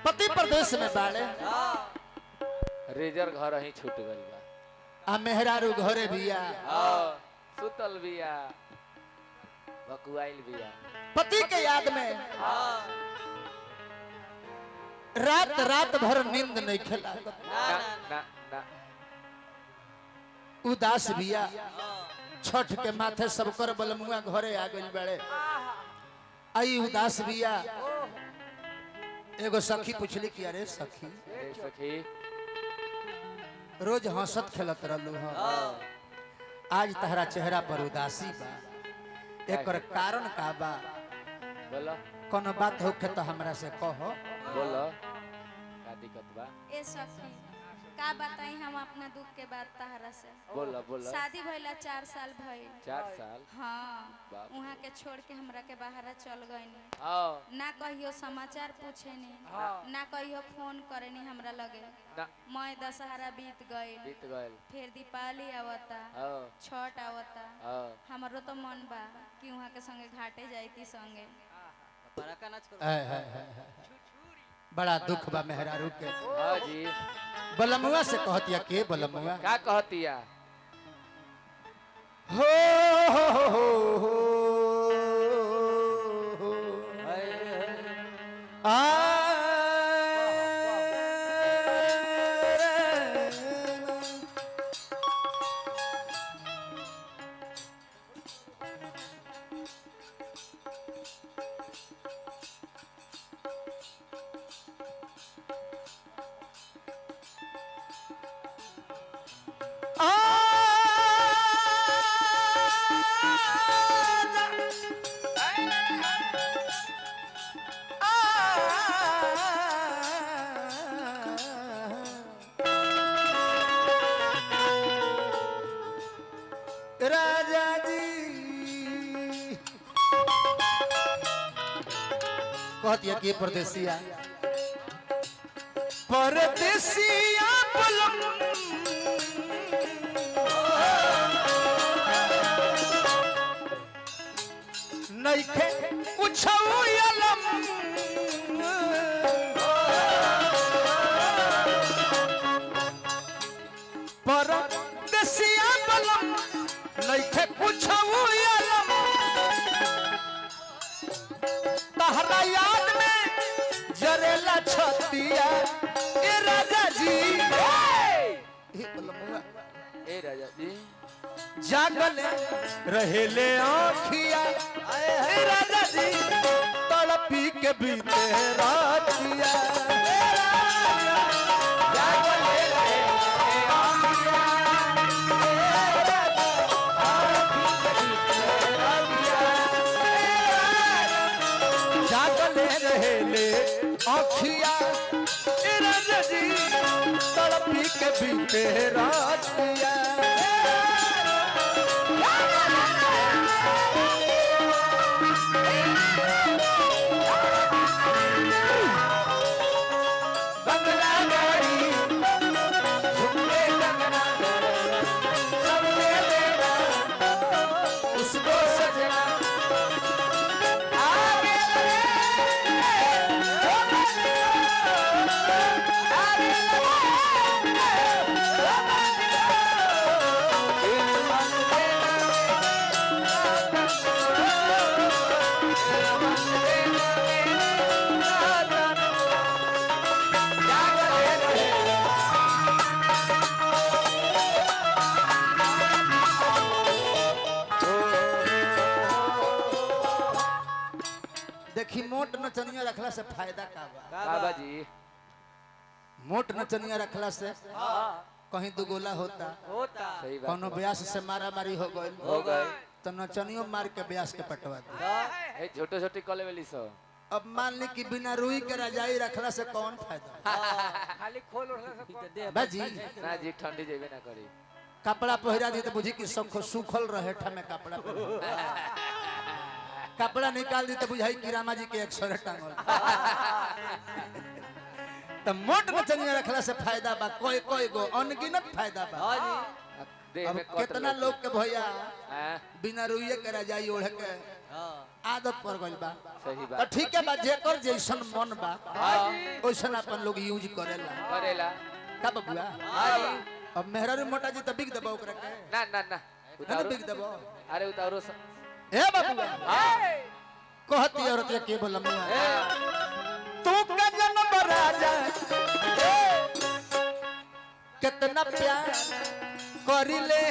पति प्रदेश में बाड़े रेजर घर ही छूट गइल बा आ मेहरारू घरे बिया सुतल बिया बकुआइल बिया पति के याद में रात रात भर नींद नहीं खेला ना ना ना उदास बिया छठ के माथे सबकर बलमुआ घरे आ गइल बड़े आई उदास बिया एगो सखी पूछली कि अरे सखी ए सखी रोज हंसत खेलत रहलू आज तहरा चेहरा पर उदासी बा एकर कारण का बा बोलो कोनो बात होखे तो हमरा से कहो बोलो का दिक्कत बा ए सखी का बताई हम अपना दुख के बात तहरा से बोलो बोलो शादी भइला 4 साल भइल 4 साल हाँ बाप। वहाँ के छोड़ के हमरा के बाहर चल गईनी आओ ना कहियो समाचार पूछेनी ना कहियो फोन करेनी हमरा लगे ना मैं दशहरा बीत गइल बीत गइल फिर दीपावली आवता आओ छठ आवता आओ हमरो तो मन बा कि वहाँ के संगे घाटे जाइती संगे बड़ा दुख बा मेहरारू के हां जी बलमुआ से कहतिया के बलमुआ का कहतिया हो हो राजा जी कहतिया के परदेसिया परदेसिया बलम नइखे कुछ अलम परदेसिया बलम नइखे कुछ अलम तहरा याद में जरेला छतिया ए राजा जी ए राजा जी जागल रहेले आँखिया ए राजा जी तड़पी के बीते रातिया जागल रहेले आँखिया जागल रहेले आँखिया ए राजा जी तड़पी के बीते रातिया बंगला गाड़ी झुमके कंगना सबने देना उसको सजना आगे देखी मोट नचनिया रखला से फायदा का बा बाबा जी मोट नचनिया रखला से कहीं दुगोला होता सही बात कोनो ब्यास से मारा मारी हो गइल हो गए तो नचनियो मार के ब्यास के पटवा दे ए छोटे छोटे कॉले वाली सो अब मान ली कि बिना रुई के रजाई रखला से कौन फायदा खाली खोल उठला बाजी ना जी ठंडी जेबे ना करी कपड़ा पहिरा दी तो बुझी कि सूखल रहे ठा में कपड़ा कपड़ा निकाल दी तो बुझाई कि रामा जी के एक सर टांगल तो मोट नचनिया रखला से फायदा बा कोई कोई गो अनगिनत फायदा बा देह अब में कितना लोग के भैया हैं बिना रुइये के रजाई ओढ़ के आदत पर गइल बा सही तो बात ठीक है बा जेकर जैसन मन बा हाँ ओइसन अपन लोग यूज करेला करेला का बबुआ हाँ जी अब मेहरारू मोटा जी त बिक देबो ओकरा के ना ना ना ना उतारो बिक देबो अरे उतारो ए बबुआ हाँ कहती औरत के बोला मुआ ए तू का जन्म राजा कितना प्यार करिले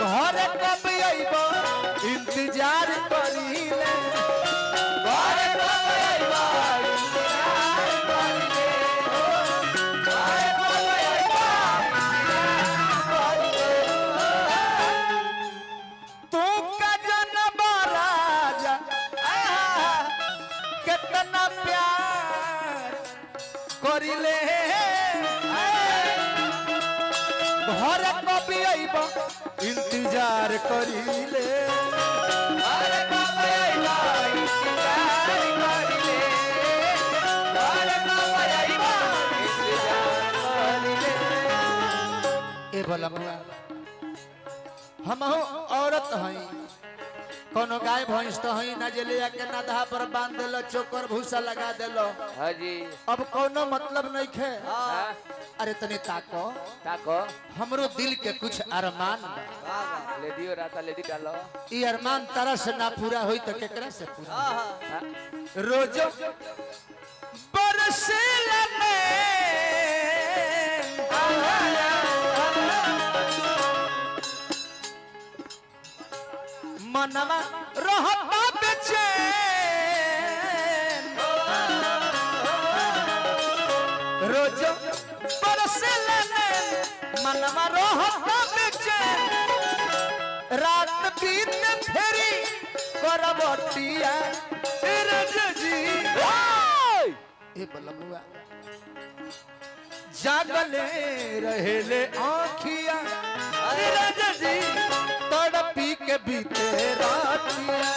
घर कब आइबो इंतजार करिले घर कब आइबो इंतजार करिले घर कब आइबो तू का जन्म राजा कितना प्यार करिले घर कब आइबो इंतजार करिले घर कब आइबो इंतजार करिले घर कब आइबो इंतजार करिले ए बोला मुआ हम औरत हई कोनो गाय भैंस तो हई ना जे ले के नदहा पर बांध देलो चोकर भूसा लगा देलो हाँ जी अब कोनो मतलब नहीं खे हाँ अरे तने ताको ताको हमरो दिल के कुछ अरमान बा ले दियो राता ले दी डालो ई अरमान तरह से ना पूरा होई तो केकरा से पूरा हाँ रोजो बरसेला मनवा रहता बेचैन रोज बरसेला मनवा रहता बेचैन रात बीत फेरी करबटिया रज जी ए बलमुआ जागले रहेले आँखिया रज जी तड़पी के बीते रातिया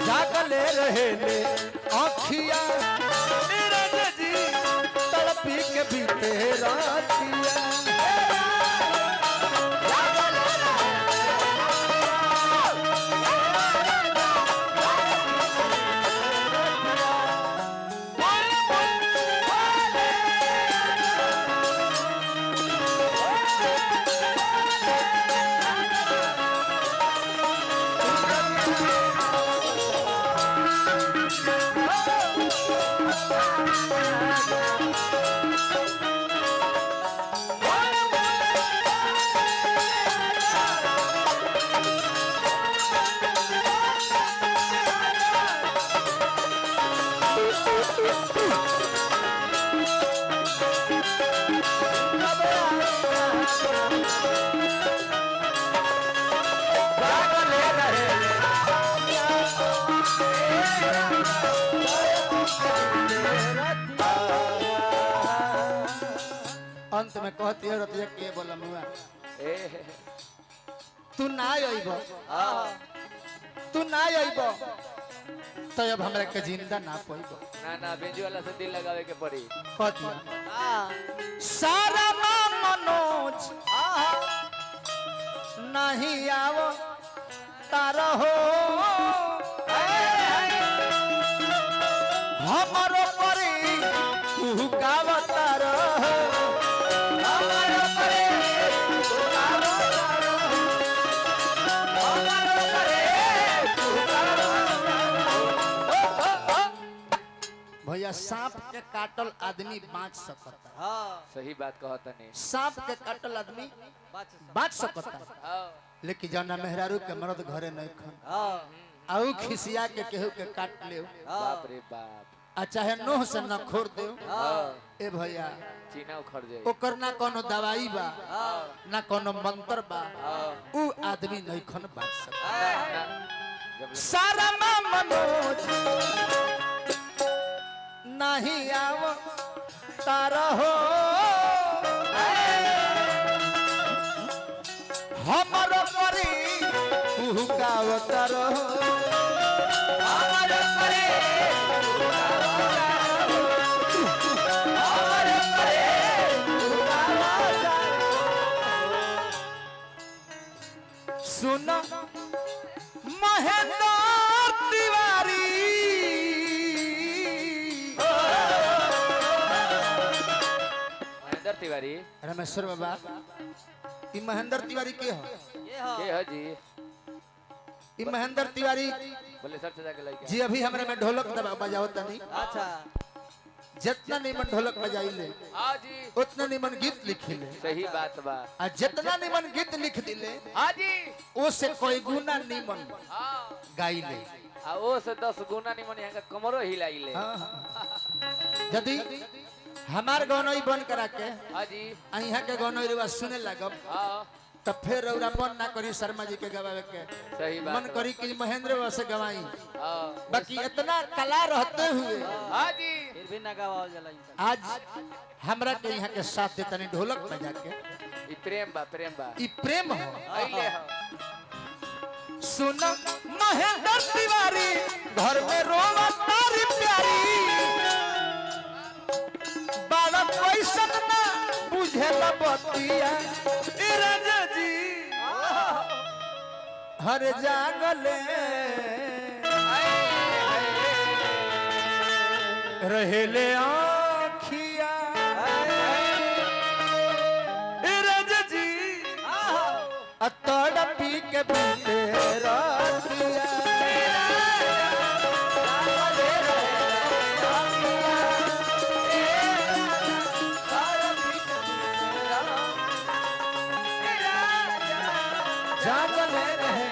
जागले रहेले आँखिया रज जी तड़पी के बीते रातिया अंत में कहती है रतिया के बोला मुआ ए तू ना आइबो हाँ तू ना आइबो तो अब हमरा के जिंदा ना पाइबो ना ना बेंजू वाला से दिल लगावे के पड़ी कहती सारा मनोज नहीं आवो तारा हो हमरो परी तू गावतार हमरो परी तू गावतार हमरो परी तू गावतार भैया सांप के काटल आदमी बाँच सकता हाँ सही बात कहता नहीं सांप के काटल आदमी बाँच सकता हाँ लेकिन जाना मेहरारू के मर्द घरे नहीं खन हाँ आऊ खिसिया के केहू के काट ले बाप रे बाप आ चाहे नोह से न खोर दे हाँ ए भैया चीना उखड़ जाए ओकर ना कोनो दवाई बा ना कोनो मंत्र बा हाँ उ आदमी नहीं खन बाँच सकता ना जब सारा मनोज नहीं आव तारा हो हमरो परी तू गावतार हो हमरो परी सुनो महेंद्र तिवारी महेंद्र तिवारी रमेश्वर बाबा ई महेंद्र तिवारी के हो के हो जी ई महेंद्र तिवारी बोले सर से जाके लेके जी अभी हमरे में ढोलक बजाओ तनी अच्छा जितना निमन ढोलक बजाइले हाँ जी उतना निमन गीत लिखिले सही बात बा आ जितना निमन गीत लिख दिले हाँ जी ओसे कोई गुना निमन हाँ गाइले आ ओ से 10 गुना निमन यहाँ का कमरो हिलाइले हाँ, हाँ। यदि हमार गनोई बन करा के हाँ जी यहाँ के गनोई रुआ सुने लगब हाँ तो फिर रौरा मन ना करी शर्मा जी के गवावे के सही बात मन करी कि महेंद्र बाबा से गवाई हाँ बाकी इतना कला रहते हुए हाँ जी फिर भी ना गावल जाला इनका आज हमरा के यहाँ के साथ देता नहीं ढोलक बजा के ई प्रेम बा ई प्रेम हो अइले हो सुन महेंद्र तिवारी घर में रोवा तारी प्यारी बाला पैसा ना बुझे ला बतिया ए राजा जी हर जागले रहेले आँखिया ए राजा जी अतड़ पी के बीते रातिया जागले रहे